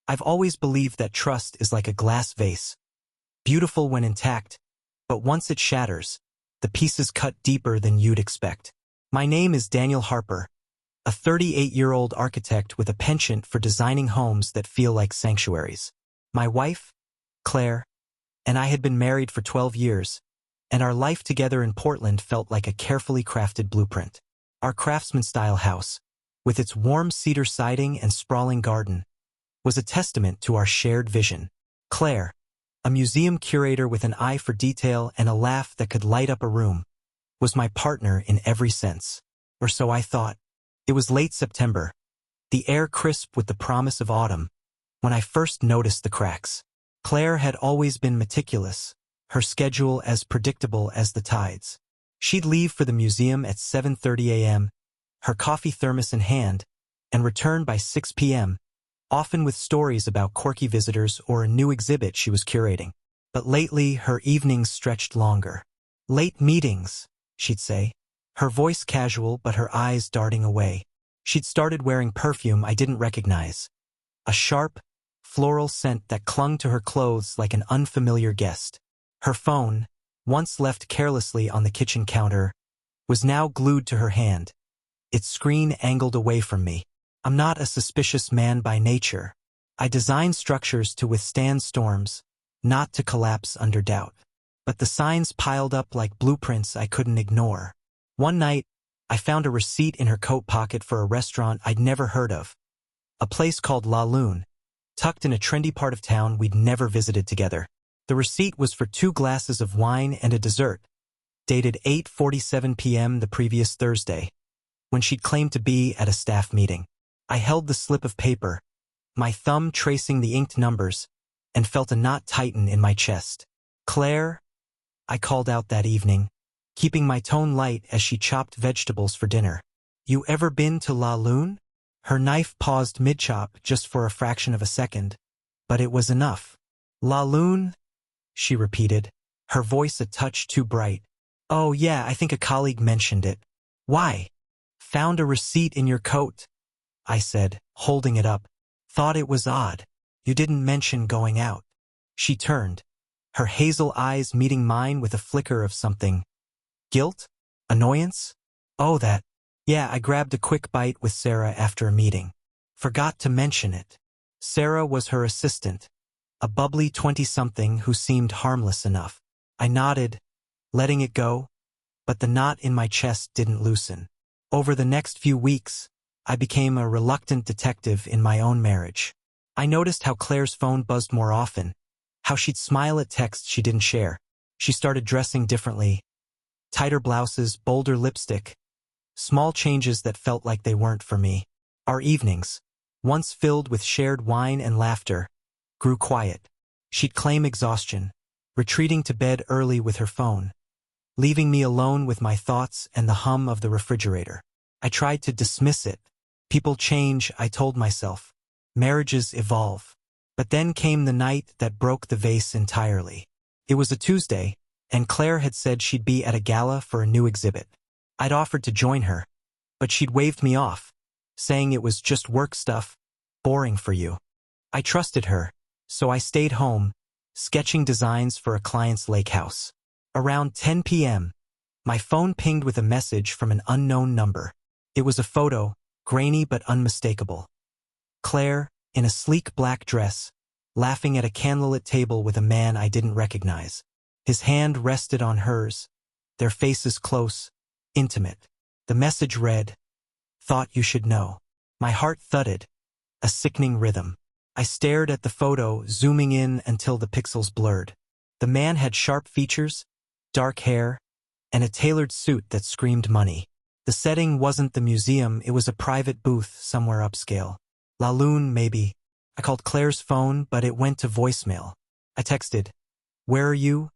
I've always believed that trust is like a glass vase, beautiful when intact, but once it shatters, the pieces cut deeper than you'd expect. My name is Daniel Harper, a 38-year-old architect with a penchant for designing homes that feel like sanctuaries. My wife, Claire, and I had been married for 12 years, and our life together in Portland felt like a carefully crafted blueprint. Our craftsman-style house, with its warm cedar siding and sprawling garden, was a testament to our shared vision. Claire, a museum curator with an eye for detail and a laugh that could light up a room, was my partner in every sense. Or so I thought. It was late September, the air crisp with the promise of autumn, when I first noticed the cracks. Claire had always been meticulous, her schedule as predictable as the tides. She'd leave for the museum at 7:30 a.m., her coffee thermos in hand, and return by 6 p.m., often with stories about quirky visitors or a new exhibit she was curating. But lately, her evenings stretched longer. Late meetings, she'd say, her voice casual but her eyes darting away. She'd started wearing perfume I didn't recognize, a sharp, floral scent that clung to her clothes like an unfamiliar guest. Her phone, once left carelessly on the kitchen counter, was now glued to her hand, its screen angled away from me. I'm not a suspicious man by nature. I design structures to withstand storms, not to collapse under doubt. But the signs piled up like blueprints I couldn't ignore. One night, I found a receipt in her coat pocket for a restaurant I'd never heard of, a place called La Lune, tucked in a trendy part of town we'd never visited together. The receipt was for 2 glasses of wine and a dessert, dated 8:47 p.m. the previous Thursday, when she'd claimed to be at a staff meeting. I held the slip of paper, my thumb tracing the inked numbers, and felt a knot tighten in my chest. "Claire," I called out that evening, keeping my tone light as she chopped vegetables for dinner. "You ever been to La Lune?" Her knife paused mid-chop just for a fraction of a second, but it was enough. "La Lune?" she repeated, her voice a touch too bright. "Oh yeah, I think a colleague mentioned it." "Why?" "Found a receipt in your coat," I said, holding it up. "Thought it was odd. You didn't mention going out." She turned, her hazel eyes meeting mine with a flicker of something. Guilt? Annoyance? "Oh, that. Yeah, I grabbed a quick bite with Sarah after a meeting. Forgot to mention it." Sarah was her assistant, a bubbly 20-something who seemed harmless enough. I nodded, letting it go, but the knot in my chest didn't loosen. Over the next few weeks, I became a reluctant detective in my own marriage. I noticed how Claire's phone buzzed more often, how she'd smile at texts she didn't share. She started dressing differently. Tighter blouses, bolder lipstick, small changes that felt like they weren't for me. Our evenings, once filled with shared wine and laughter, grew quiet. She'd claim exhaustion, retreating to bed early with her phone, leaving me alone with my thoughts and the hum of the refrigerator. I tried to dismiss it. People change, I told myself. Marriages evolve. But then came the night that broke the vase entirely. It was a Tuesday, and Claire had said she'd be at a gala for a new exhibit. I'd offered to join her, but she'd waved me off, saying it was just work stuff, boring for you. I trusted her, so I stayed home, sketching designs for a client's lake house. Around 10 p.m., my phone pinged with a message from an unknown number. It was a photo, grainy but unmistakable. Claire, in a sleek black dress, laughing at a candlelit table with a man I didn't recognize. His hand rested on hers, their faces close, intimate. The message read, "Thought you should know." My heart thudded, a sickening rhythm. I stared at the photo, zooming in until the pixels blurred. The man had sharp features, dark hair, and a tailored suit that screamed money. The setting wasn't the museum, it was a private booth somewhere upscale. La Lune, maybe. I called Claire's phone, but it went to voicemail. I texted, "Where are you?"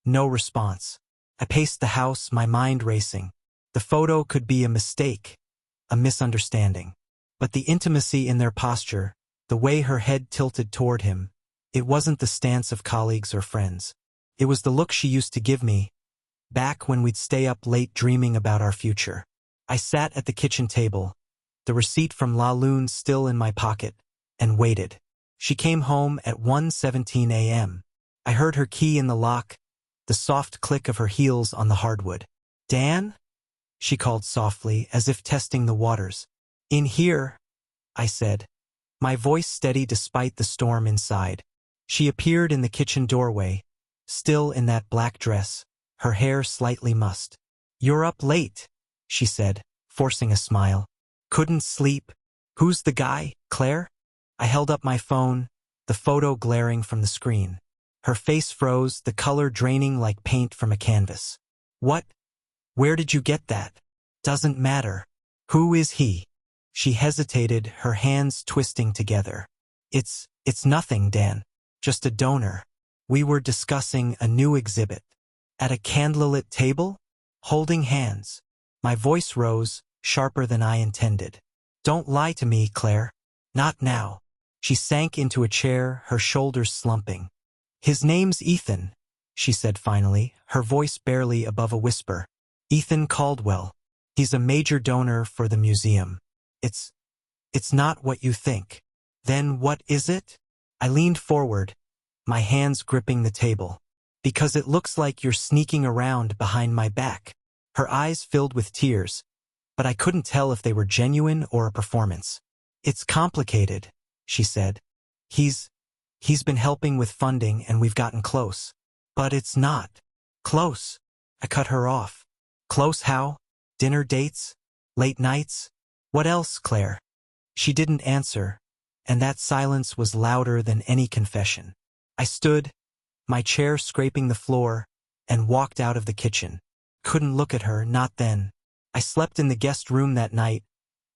No response. I paced the house, my mind racing. The photo could be a mistake, a misunderstanding. But the intimacy in their posture, the way her head tilted toward him, it wasn't the stance of colleagues or friends. It was the look she used to give me, back when we'd stay up late dreaming about our future. I sat at the kitchen table, the receipt from La Lune still in my pocket, and waited. She came home at 1:17 a.m. I heard her key in the lock, the soft click of her heels on the hardwood. "Dan?" she called softly, as if testing the waters. "In here," I said, my voice steady despite the storm inside. She appeared in the kitchen doorway, still in that black dress, her hair slightly mussed. "You're up late," she said, forcing a smile. "Couldn't sleep. Who's the guy, Claire?" I held up my phone, the photo glaring from the screen. Her face froze, the color draining like paint from a canvas. "What? Where did you get that?" "Doesn't matter. Who is he?" She hesitated, her hands twisting together. It's nothing, Dan. Just a donor." We were discussing a new exhibit. At a candlelit table? Holding hands. My voice rose, sharper than I intended. "Don't lie to me, Claire. Not now." She sank into a chair, her shoulders slumping. "His name's Ethan," she said finally, her voice barely above a whisper. "Ethan Caldwell. He's a major donor for the museum. It's not what you think." "Then what is it?" I leaned forward, my hands gripping the table. "Because it looks like you're sneaking around behind my back." Her eyes filled with tears, but I couldn't tell if they were genuine or a performance. "It's complicated," she said. He's been helping with funding and we've gotten close." "But it's not close." I cut her off. "Close how? Dinner dates? Late nights? What else, Claire?" She didn't answer, and that silence was louder than any confession. I stood, my chair scraping the floor, and walked out of the kitchen. Couldn't look at her, not then. I slept in the guest room that night,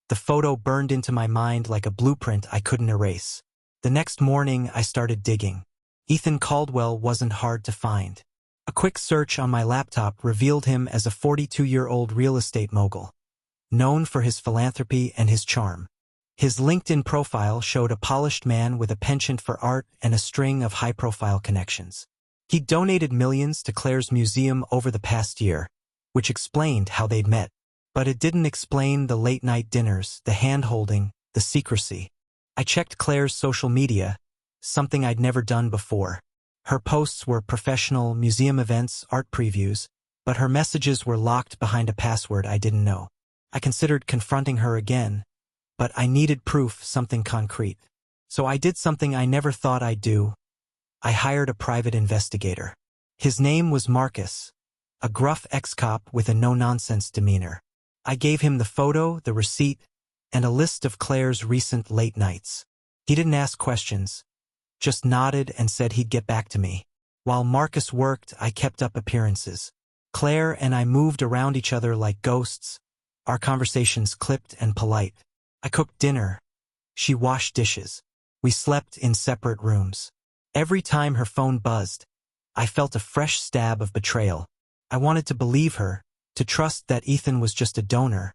the photo burned into my mind like a blueprint I couldn't erase. The next morning, I started digging. Ethan Caldwell wasn't hard to find. A quick search on my laptop revealed him as a 42-year-old real estate mogul, known for his philanthropy and his charm. His LinkedIn profile showed a polished man with a penchant for art and a string of high-profile connections. He'd donated millions to Claire's museum over the past year, which explained how they'd met. But it didn't explain the late-night dinners, the hand-holding, the secrecy. I checked Claire's social media, something I'd never done before. Her posts were professional, museum events, art previews, but her messages were locked behind a password I didn't know. I considered confronting her again, but I needed proof, something concrete. So I did something I never thought I'd do. I hired a private investigator. His name was Marcus, a gruff ex-cop with a no-nonsense demeanor. I gave him the photo, the receipt, and a list of Claire's recent late nights. He didn't ask questions, just nodded and said he'd get back to me. While Marcus worked, I kept up appearances. Claire and I moved around each other like ghosts, our conversations clipped and polite. I cooked dinner. She washed dishes. We slept in separate rooms. Every time her phone buzzed, I felt a fresh stab of betrayal. I wanted to believe her, to trust that Ethan was just a donor,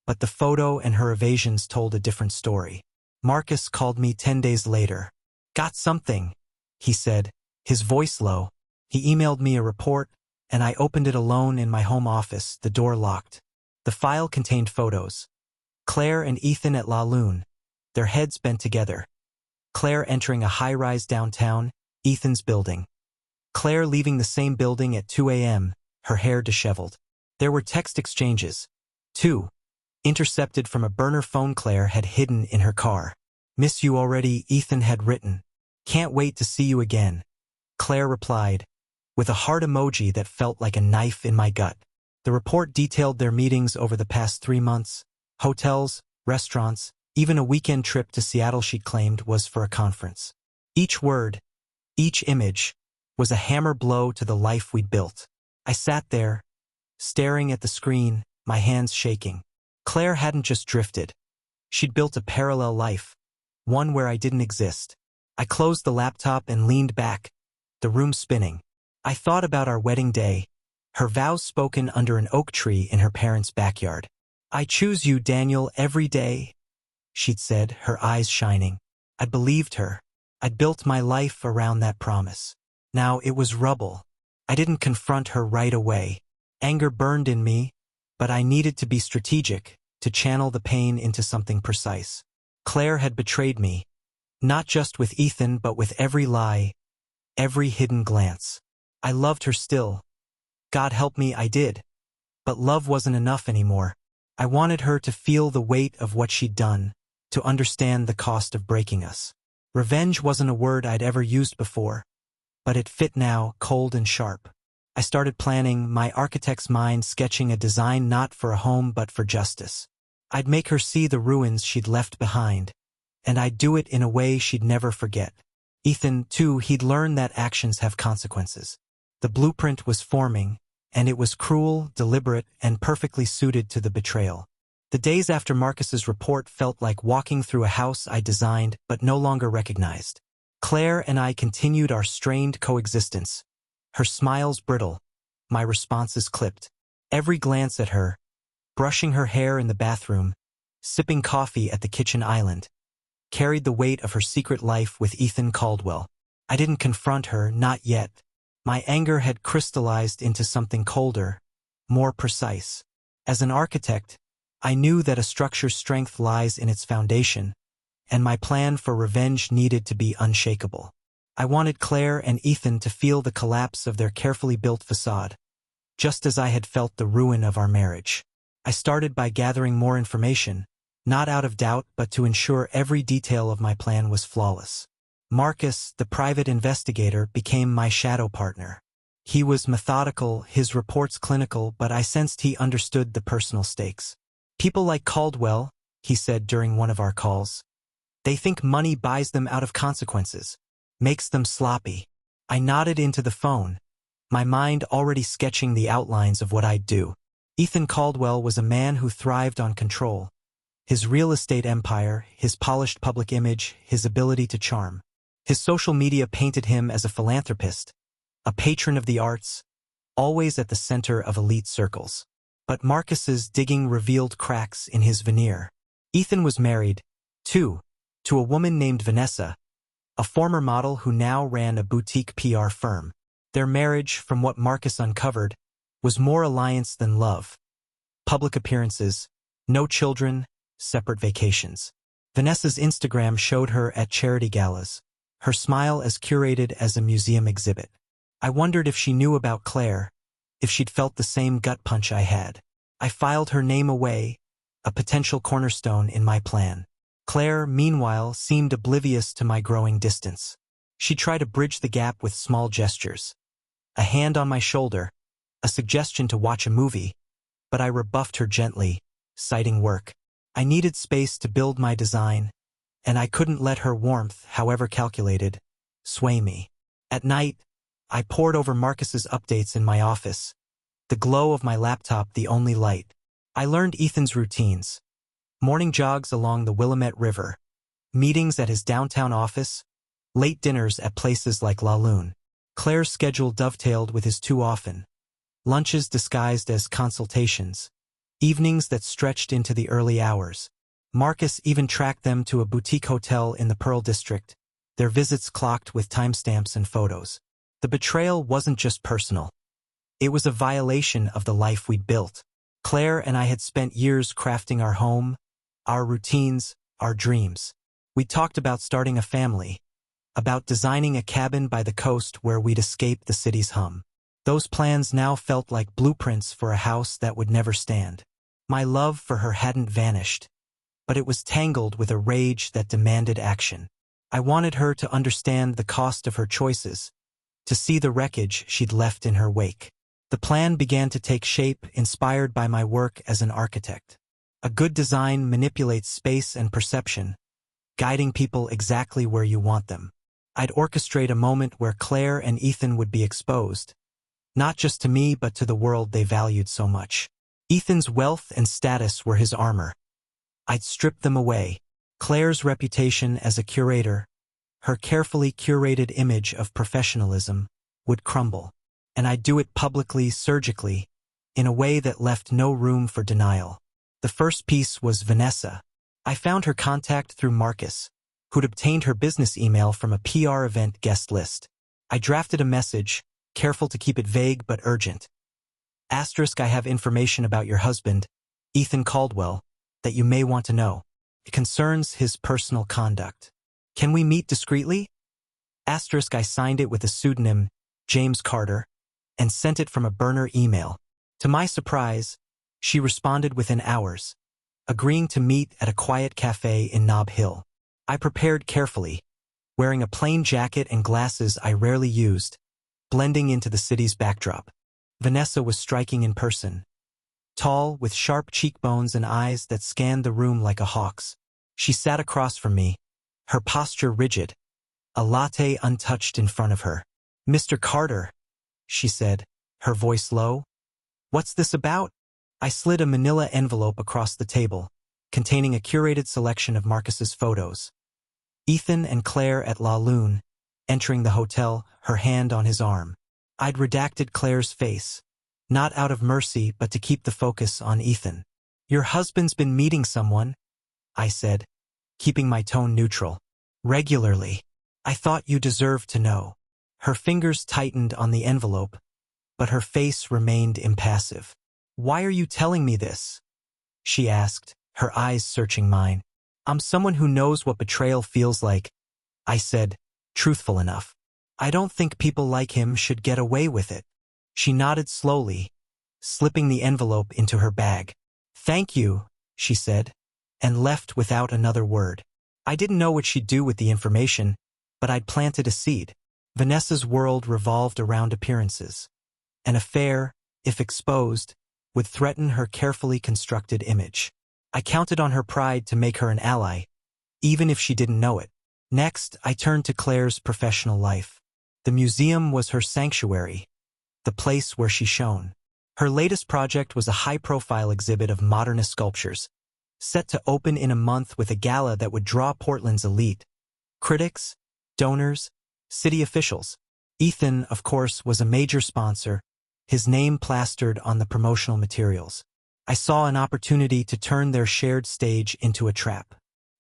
but the photo and her evasions told a different story. Marcus called me 10 days later. "Got something," he said, his voice low. He emailed me a report, and I opened it alone in my home office, the door locked. The file contained photos. Claire and Ethan at La Lune, their heads bent together. Claire entering a high-rise downtown, Ethan's building. Claire leaving the same building at 2 a.m., her hair disheveled. There were text exchanges. 2. Intercepted from a burner phone Claire had hidden in her car. "Miss you already," Ethan had written. "Can't wait to see you again." Claire replied, with a heart emoji that felt like a knife in my gut. The report detailed their meetings over the past 3 months. Hotels, restaurants, even a weekend trip to Seattle she claimed was for a conference. Each word, each image, was a hammer blow to the life we'd built. I sat there, staring at the screen, my hands shaking. Claire hadn't just drifted. She'd built a parallel life, one where I didn't exist. I closed the laptop and leaned back, the room spinning. I thought about our wedding day, her vows spoken under an oak tree in her parents' backyard. "I choose you, Daniel, every day," she'd said, her eyes shining. I'd believed her. I'd built my life around that promise. Now it was rubble. I didn't confront her right away. Anger burned in me, but I needed to be strategic, to channel the pain into something precise. Claire had betrayed me, Not just with Ethan but with every lie, every hidden glance. I loved her still. God help me, I did. But love wasn't enough anymore. I wanted her to feel the weight of what she'd done, to understand the cost of breaking us. Revenge wasn't a word I'd ever used before, but it fit now, cold and sharp. I started planning, my architect's mind sketching a design not for a home but for justice. I'd make her see the ruins she'd left behind, and I'd do it in a way she'd never forget. Ethan, too, he'd learned that actions have consequences. The blueprint was forming, and it was cruel, deliberate, and perfectly suited to the betrayal. The days after Marcus's report felt like walking through a house I designed but no longer recognized. Claire and I continued our strained coexistence. Her smiles brittle, my responses clipped. Every glance at her, brushing her hair in the bathroom, sipping coffee at the kitchen island, carried the weight of her secret life with Ethan Caldwell. I didn't confront her, not yet. My anger had crystallized into something colder, more precise. As an architect, I knew that a structure's strength lies in its foundation, and my plan for revenge needed to be unshakable. I wanted Claire and Ethan to feel the collapse of their carefully built facade, just as I had felt the ruin of our marriage. I started by gathering more information, not out of doubt but to ensure every detail of my plan was flawless. Marcus, the private investigator, became my shadow partner. He was methodical, his reports clinical, but I sensed he understood the personal stakes. People like Caldwell, he said during one of our calls, they think money buys them out of consequences, makes them sloppy. I nodded into the phone, my mind already sketching the outlines of what I'd do. Ethan Caldwell was a man who thrived on control. His real estate empire, his polished public image, his ability to charm. His social media painted him as a philanthropist, a patron of the arts, always at the center of elite circles. But Marcus's digging revealed cracks in his veneer. Ethan was married, too, to a woman named Vanessa, a former model who now ran a boutique PR firm. Their marriage, from what Marcus uncovered, was more alliance than love. Public appearances, no children, separate vacations. Vanessa's Instagram showed her at charity galas, her smile as curated as a museum exhibit. I wondered if she knew about Claire, if she'd felt the same gut punch I had. I filed her name away, a potential cornerstone in my plan. Claire, meanwhile, seemed oblivious to my growing distance. She tried to bridge the gap with small gestures. A hand on my shoulder, a suggestion to watch a movie, but I rebuffed her gently, citing work. I needed space to build my design, and I couldn't let her warmth, however calculated, sway me. At night, I pored over Marcus's updates in my office, the glow of my laptop the only light. I learned Ethan's routines. Morning jogs along the Willamette River, meetings at his downtown office, late dinners at places like La Lune. Claire's schedule dovetailed with his too often. Lunches disguised as consultations, evenings that stretched into the early hours. Marcus even tracked them to a boutique hotel in the Pearl District, their visits clocked with timestamps and photos. The betrayal wasn't just personal. It was a violation of the life we'd built. Claire and I had spent years crafting our home, our routines, our dreams. We talked about starting a family, about designing a cabin by the coast where we'd escape the city's hum. Those plans now felt like blueprints for a house that would never stand. My love for her hadn't vanished, but it was tangled with a rage that demanded action. I wanted her to understand the cost of her choices, to see the wreckage she'd left in her wake. The plan began to take shape, inspired by my work as an architect. A good design manipulates space and perception, guiding people exactly where you want them. I'd orchestrate a moment where Claire and Ethan would be exposed, not just to me but to the world they valued so much. Ethan's wealth and status were his armor. I'd strip them away. Claire's reputation as a curator, her carefully curated image of professionalism, would crumble. And I'd do it publicly, surgically, in a way that left no room for denial. The first piece was Vanessa. I found her contact through Marcus, who'd obtained her business email from a PR event guest list. I drafted a message, careful to keep it vague but urgent. Asterisk, I have information about your husband, Ethan Caldwell, that you may want to know. It concerns his personal conduct. Can we meet discreetly? Asterisk I signed it with a pseudonym, James Carter, and sent it from a burner email. To my surprise, she responded within hours, agreeing to meet at a quiet cafe in Nob Hill. I prepared carefully, wearing a plain jacket and glasses I rarely used, blending into the city's backdrop. Vanessa was striking in person, tall, with sharp cheekbones and eyes that scanned the room like a hawk's. She sat across from me, her posture rigid, a latte untouched in front of her. "Mr. Carter," she said, her voice low. "What's this about?" I slid a manila envelope across the table, containing a curated selection of Marcus's photos. Ethan and Claire at La Lune, entering the hotel, her hand on his arm. I'd redacted Claire's face, not out of mercy but to keep the focus on Ethan. "Your husband's been meeting someone," I said, keeping my tone neutral. "Regularly. I thought you deserved to know." Her fingers tightened on the envelope, but her face remained impassive. "Why are you telling me this?" she asked, her eyes searching mine. "I'm someone who knows what betrayal feels like," I said, truthful enough. "I don't think people like him should get away with it." She nodded slowly, slipping the envelope into her bag. "Thank you," she said, and left without another word. I didn't know what she'd do with the information, but I'd planted a seed. Vanessa's world revolved around appearances. An affair, if exposed, would threaten her carefully constructed image. I counted on her pride to make her an ally, even if she didn't know it. Next, I turned to Claire's professional life. The museum was her sanctuary, the place where she shone. Her latest project was a high-profile exhibit of modernist sculptures, set to open in a month with a gala that would draw Portland's elite. Critics, donors, city officials. Ethan, of course, was a major sponsor, his name plastered on the promotional materials. I saw an opportunity to turn their shared stage into a trap.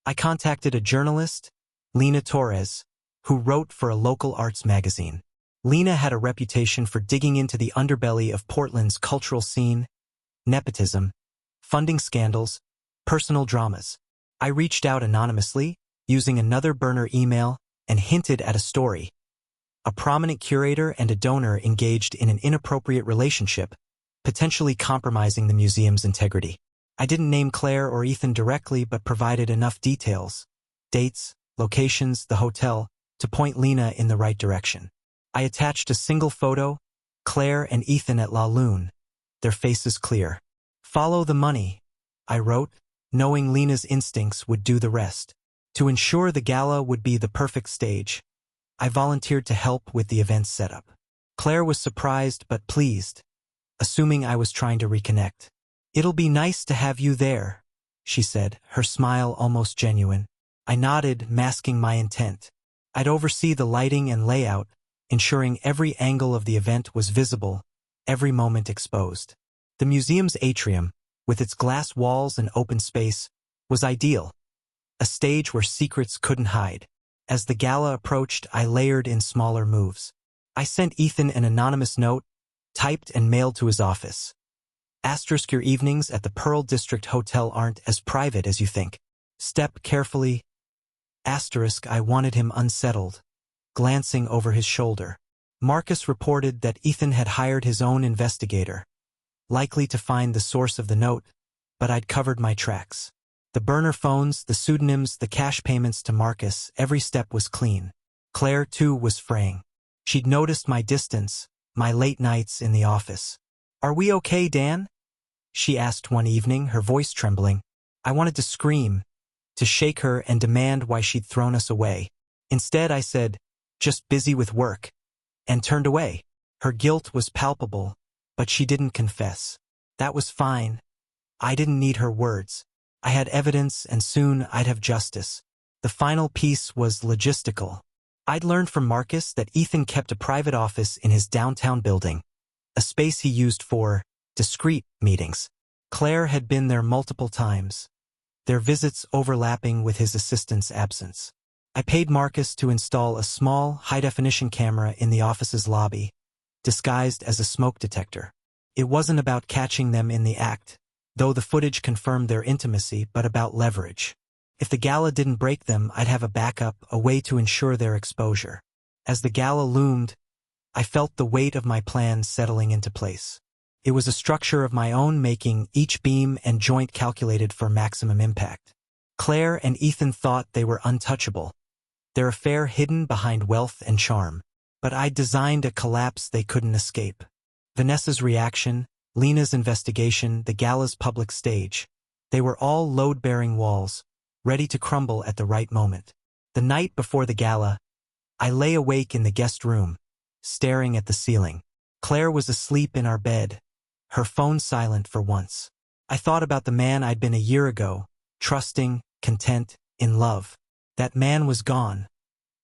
I contacted a journalist, Lena Torres, who wrote for a local arts magazine. Lena had a reputation for digging into the underbelly of Portland's cultural scene, nepotism, funding scandals, personal dramas. I reached out anonymously, using another burner email, and hinted at a story. A prominent curator and a donor engaged in an inappropriate relationship, potentially compromising the museum's integrity. I didn't name Claire or Ethan directly but provided enough details, dates, locations, the hotel, to point Lena in the right direction. I attached a single photo, Claire and Ethan at La Lune, their faces clear. "Follow the money," I wrote, knowing Lena's instincts would do the rest. To ensure the gala would be the perfect stage, I volunteered to help with the event setup. Claire was surprised but pleased, assuming I was trying to reconnect. "It'll be nice to have you there," she said, her smile almost genuine. I nodded, masking my intent. I'd oversee the lighting and layout, ensuring every angle of the event was visible, every moment exposed. The museum's atrium, with its glass walls and open space, was ideal, a stage where secrets couldn't hide. As the gala approached, I layered in smaller moves. I sent Ethan an anonymous note, typed and mailed to his office. Asterisk your evenings at the Pearl District Hotel aren't as private as you think. Step carefully. Asterisk I wanted him unsettled, glancing over his shoulder. Marcus reported that Ethan had hired his own investigator, likely to find the source of the note, but I'd covered my tracks. The burner phones, the pseudonyms, the cash payments to Marcus, every step was clean. Claire, too, was fraying. She'd noticed my distance, my late nights in the office. "Are we okay, Dan?" she asked one evening, her voice trembling. I wanted to scream, to shake her and demand why she'd thrown us away. Instead, I said, "Just busy with work," and turned away. Her guilt was palpable, but she didn't confess. That was fine. I didn't need her words. I had evidence, and soon I'd have justice. The final piece was logistical. I'd learned from Marcus that Ethan kept a private office in his downtown building, a space he used for discreet meetings. Claire had been there multiple times, their visits overlapping with his assistant's absence. I paid Marcus to install a small, high-definition camera in the office's lobby, disguised as a smoke detector. It wasn't about catching them in the act, though the footage confirmed their intimacy, but about leverage. If the gala didn't break them, I'd have a backup, a way to ensure their exposure. As the gala loomed, I felt the weight of my plan settling into place. It was a structure of my own making, each beam and joint calculated for maximum impact. Claire and Ethan thought they were untouchable, their affair hidden behind wealth and charm. But I'd designed a collapse they couldn't escape. Vanessa's reaction, Lena's investigation, the gala's public stage. They were all load-bearing walls, ready to crumble at the right moment. The night before the gala, I lay awake in the guest room, staring at the ceiling. Claire was asleep in our bed, her phone silent for once. I thought about the man I'd been a year ago, trusting, content, in love. That man was gone,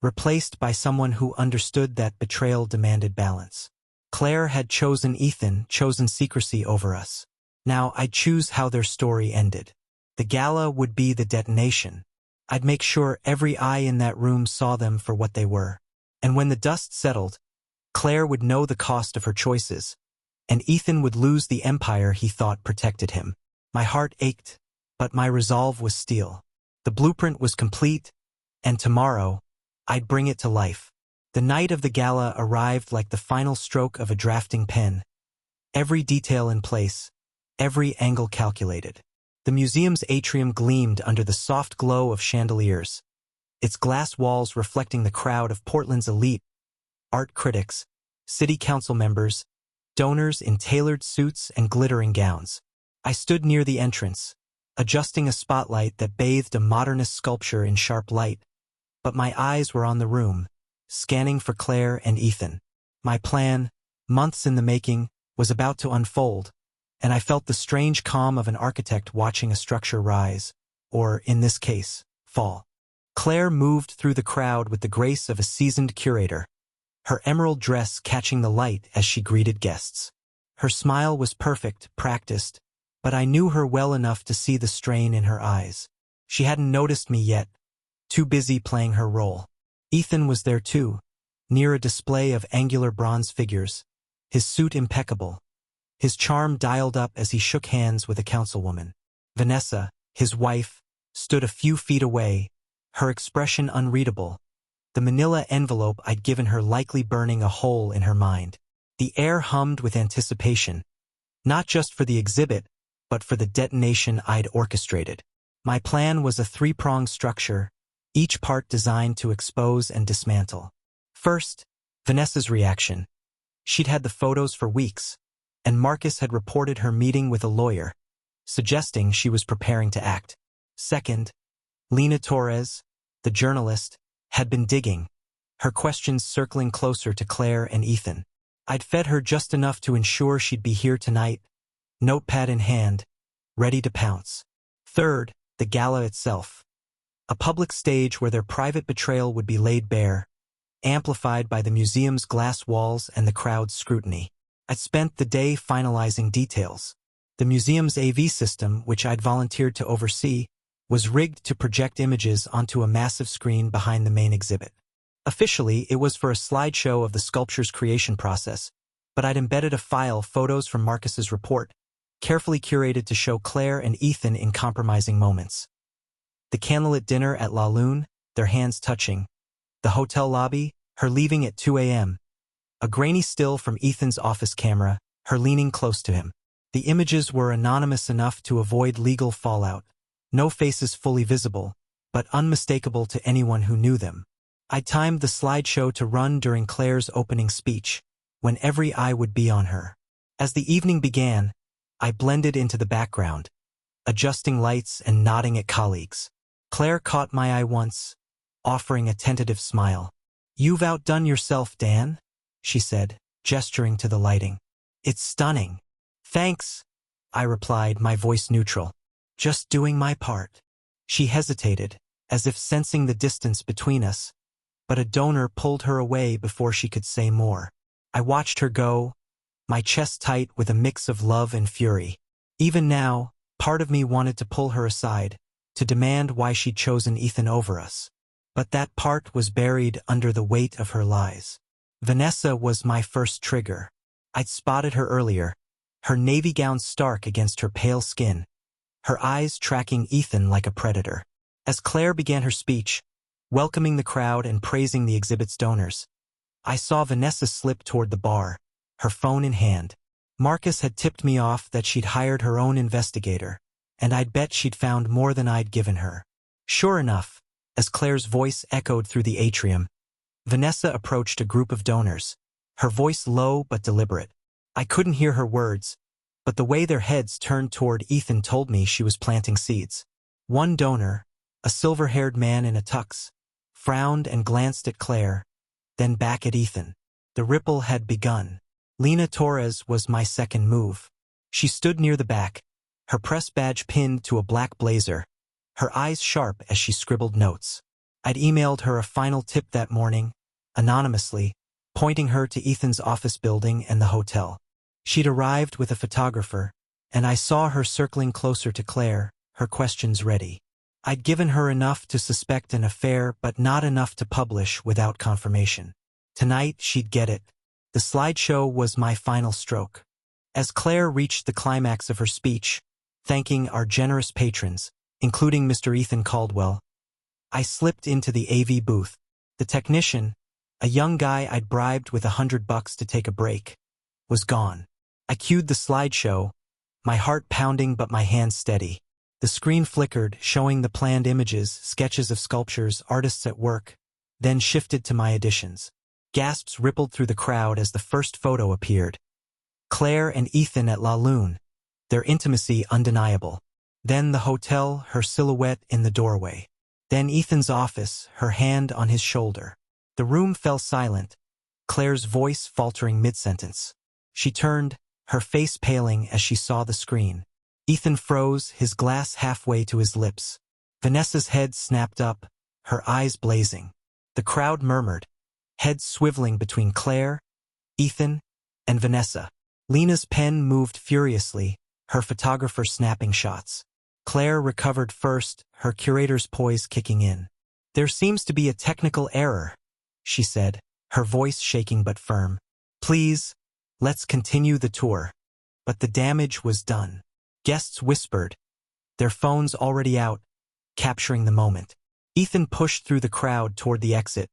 replaced by someone who understood that betrayal demanded balance. Claire had chosen Ethan, chosen secrecy over us. Now I'd choose how their story ended. The gala would be the detonation. I'd make sure every eye in that room saw them for what they were. And when the dust settled, Claire would know the cost of her choices, and Ethan would lose the empire he thought protected him. My heart ached, but my resolve was steel. The blueprint was complete, and tomorrow, I'd bring it to life. The night of the gala arrived like the final stroke of a drafting pen. Every detail in place, every angle calculated. The museum's atrium gleamed under the soft glow of chandeliers, its glass walls reflecting the crowd of Portland's elite, art critics, city council members, donors in tailored suits and glittering gowns. I stood near the entrance, adjusting a spotlight that bathed a modernist sculpture in sharp light, but my eyes were on the room, scanning for Claire and Ethan. My plan, months in the making, was about to unfold, and I felt the strange calm of an architect watching a structure rise, or, in this case, fall. Claire moved through the crowd with the grace of a seasoned curator, her emerald dress catching the light as she greeted guests. Her smile was perfect, practiced, but I knew her well enough to see the strain in her eyes. She hadn't noticed me yet, too busy playing her role. Ethan was there too, near a display of angular bronze figures, his suit impeccable, his charm dialed up as he shook hands with a councilwoman. Vanessa, his wife, stood a few feet away, her expression unreadable, the manila envelope I'd given her likely burning a hole in her mind. The air hummed with anticipation, not just for the exhibit, but for the detonation I'd orchestrated. My plan was a three-pronged structure, each part designed to expose and dismantle. First, Vanessa's reaction. She'd had the photos for weeks, and Marcus had reported her meeting with a lawyer, suggesting she was preparing to act. Second, Lena Torres, the journalist, had been digging, her questions circling closer to Claire and Ethan. I'd fed her just enough to ensure she'd be here tonight, notepad in hand, ready to pounce. Third, the gala itself. A public stage where their private betrayal would be laid bare, amplified by the museum's glass walls and the crowd's scrutiny. I'd spent the day finalizing details. The museum's AV system, which I'd volunteered to oversee, was rigged to project images onto a massive screen behind the main exhibit. Officially, it was for a slideshow of the sculpture's creation process, but I'd embedded a file, photos from Marcus's report, carefully curated to show Claire and Ethan in compromising moments. The candlelit dinner at La Lune, their hands touching. The hotel lobby, her leaving at 2 a.m. A grainy still from Ethan's office camera, her leaning close to him. The images were anonymous enough to avoid legal fallout. No faces fully visible, but unmistakable to anyone who knew them. I timed the slideshow to run during Claire's opening speech, when every eye would be on her. As the evening began, I blended into the background, adjusting lights and nodding at colleagues. Claire caught my eye once, offering a tentative smile. "You've outdone yourself, Dan," she said, gesturing to the lighting. "It's stunning." "Thanks," I replied, my voice neutral. "Just doing my part." She hesitated, as if sensing the distance between us, but a donor pulled her away before she could say more. I watched her go, my chest tight with a mix of love and fury. Even now, part of me wanted to pull her aside, to demand why she'd chosen Ethan over us. But that part was buried under the weight of her lies. Vanessa was my first trigger. I'd spotted her earlier, her navy gown stark against her pale skin, her eyes tracking Ethan like a predator. As Claire began her speech, welcoming the crowd and praising the exhibit's donors, I saw Vanessa slip toward the bar, her phone in hand. Marcus had tipped me off that she'd hired her own investigator, and I'd bet she'd found more than I'd given her. Sure enough, as Claire's voice echoed through the atrium, Vanessa approached a group of donors, her voice low but deliberate. I couldn't hear her words, but the way their heads turned toward Ethan told me she was planting seeds. One donor, a silver-haired man in a tux, frowned and glanced at Claire, then back at Ethan. The ripple had begun. Lena Torres was my second move. She stood near the back, her press badge pinned to a black blazer, her eyes sharp as she scribbled notes. I'd emailed her a final tip that morning, anonymously, pointing her to Ethan's office building and the hotel. She'd arrived with a photographer, and I saw her circling closer to Claire, her questions ready. I'd given her enough to suspect an affair but not enough to publish without confirmation. Tonight she'd get it. The slideshow was my final stroke. As Claire reached the climax of her speech, thanking our generous patrons, including Mr. Ethan Caldwell, I slipped into the AV booth. The technician, a young guy I'd bribed with $100 to take a break, was gone. I cued the slideshow, my heart pounding but my hands steady. The screen flickered, showing the planned images, sketches of sculptures, artists at work, then shifted to my additions. Gasps rippled through the crowd as the first photo appeared. Claire and Ethan at La Lune, their intimacy undeniable. Then the hotel, her silhouette in the doorway. Then Ethan's office, her hand on his shoulder. The room fell silent, Claire's voice faltering mid-sentence. She turned, her face paling as she saw the screen. Ethan froze, his glass halfway to his lips. Vanessa's head snapped up, her eyes blazing. The crowd murmured, heads swiveling between Claire, Ethan, and Vanessa. Lena's pen moved furiously, her photographer snapping shots. Claire recovered first, her curator's poise kicking in. "There seems to be a technical error," she said, her voice shaking but firm. "Please, let's continue the tour." But the damage was done. Guests whispered, their phones already out, capturing the moment. Ethan pushed through the crowd toward the exit,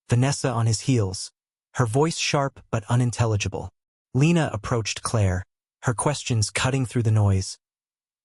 Vanessa on his heels, her voice sharp but unintelligible. Lena approached Claire, her questions cutting through the noise.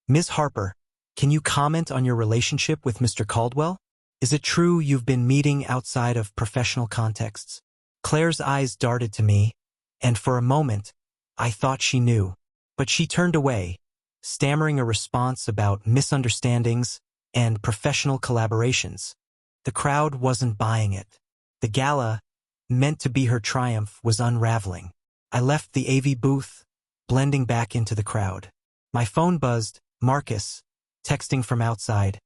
"Ms. Harper, can you comment on your relationship with Mr. Caldwell? Is it true you've been meeting outside of professional contexts?" Claire's eyes darted to me, and for a moment, I thought she knew. But she turned away, stammering a response about misunderstandings and professional collaborations. The crowd wasn't buying it. The gala, meant to be her triumph, was unraveling. I left the AV booth, blending back into the crowd. My phone buzzed, Marcus, texting from outside.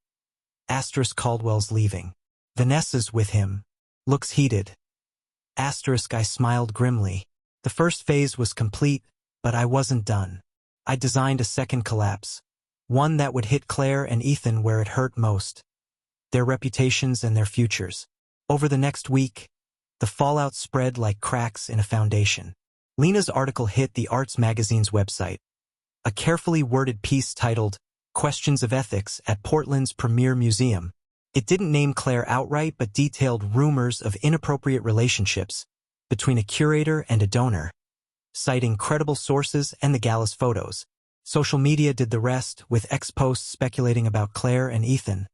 Asterisk Caldwell's leaving. Vanessa's with him. Looks heated. Asterisk I smiled grimly. The first phase was complete, but I wasn't done. I designed a second collapse. One that would hit Claire and Ethan where it hurt most. Their reputations and their futures. Over the next week, the fallout spread like cracks in a foundation. Lena's article hit the Arts magazine's website. A carefully worded piece titled, "Questions of Ethics at Portland's Premier Museum." It didn't name Claire outright but detailed rumors of inappropriate relationships between a curator and a donor, citing credible sources and the gala's photos. Social media did the rest, with ex-posts speculating about Claire and Ethan,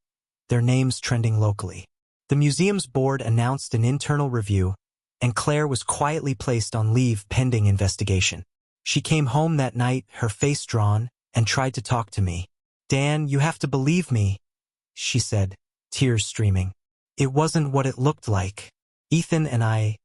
their names trending locally. The museum's board announced an internal review, and Claire was quietly placed on leave pending investigation. She came home that night, her face drawn, and tried to talk to me. "Dan, you have to believe me," she said, tears streaming. "It wasn't what it looked like. Ethan and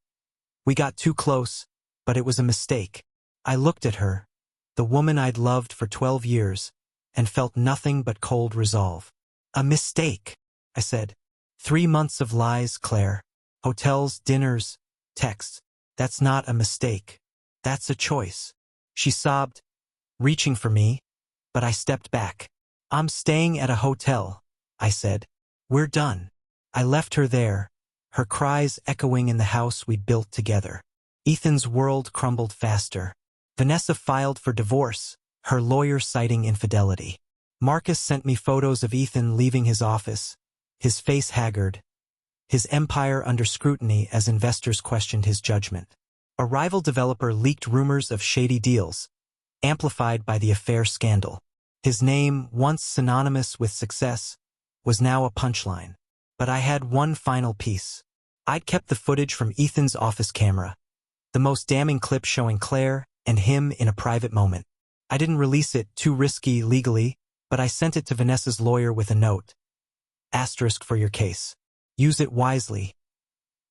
we got too close, but it was a mistake." I looked at her, the woman I'd loved for 12 years, and felt nothing but cold resolve. "A mistake," I said. 3 months of lies, Claire. Hotels, dinners, texts. That's not a mistake. That's a choice." She sobbed, reaching for me, but I stepped back. "I'm staying at a hotel," I said. "We're done." I left her there, her cries echoing in the house we'd built together. Ethan's world crumbled faster. Vanessa filed for divorce, her lawyer citing infidelity. Marcus sent me photos of Ethan leaving his office, his face haggard, his empire under scrutiny as investors questioned his judgment. A rival developer leaked rumors of shady deals, amplified by the affair scandal. His name, once synonymous with success, was now a punchline. But I had one final piece. I'd kept the footage from Ethan's office camera, the most damning clip showing Claire and him in a private moment. I didn't release it, too risky legally, but I sent it to Vanessa's lawyer with a note. Asterisk for your case. Use it wisely.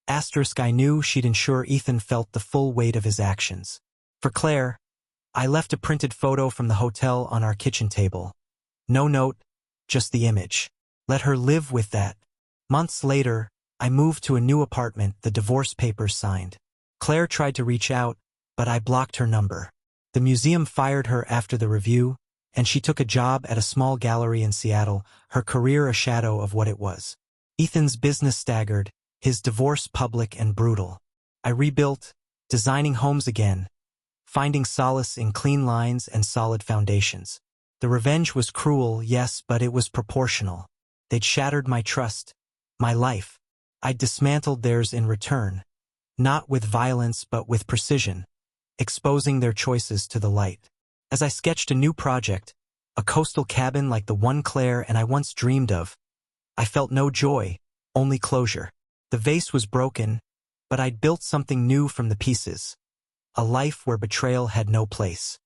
Asterisk I knew she'd ensure Ethan felt the full weight of his actions. For Claire, I left a printed photo from the hotel on our kitchen table. No note, just the image. Let her live with that. Months later, I moved to a new apartment, the divorce papers signed. Claire tried to reach out, but I blocked her number. The museum fired her after the review, and she took a job at a small gallery in Seattle, her career a shadow of what it was. Ethan's business staggered, his divorce public and brutal. I rebuilt, designing homes again, finding solace in clean lines and solid foundations. The revenge was cruel, yes, but it was proportional. They'd shattered my trust, my life. I'd dismantled theirs in return, not with violence but with precision, exposing their choices to the light. As I sketched a new project, a coastal cabin like the one Claire and I once dreamed of, I felt no joy, only closure. The vase was broken, but I'd built something new from the pieces. A life where betrayal had no place.